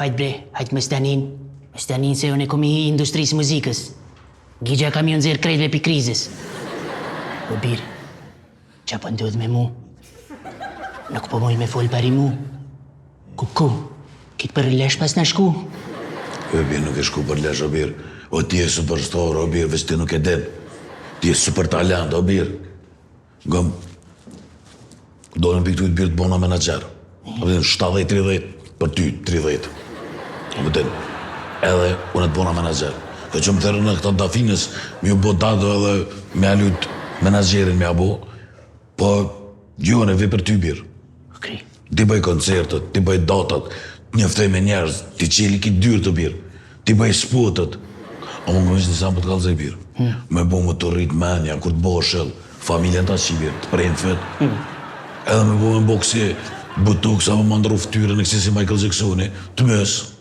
Hajt bre, hajt me stanin. Me stanin se unë e kom i industrisë muzikës. Gjigja kam ju nëzirë krejtve pi krizës. O birë, qa po ndodh me mu? Nuk po moj me fol pari mu. Ku? Kitë për lesh pas në shku? O birë, nuk e shku për lesh, o birë. O ti e superstar, o birë, vës ti nuk e din. Ti e super talent, o birë. Gëm, dolem për këtu i birë të bona menager. 70-30, për ty 30. O më din, edhe unë të bona menager. Ka që më thërë në këta dafinës, mi u bo dato edhe me alut menagerin me abo, po gjone vi për ty birë. Okej. Ti bëj koncertet, ti bëj datat, njëftej me njerëz, ti qeli ki dyrë të birë, ti bëj spotet. A më ngëmish një samë për të kalëzaj birë. Me bo më të rritë menja, kur të bo shëll, familjen ta që birë, të prejnë fët. Edhe me bo kësi botox, apo më ndru ftyrën e kësi si Michael Jacksoni, të mësë.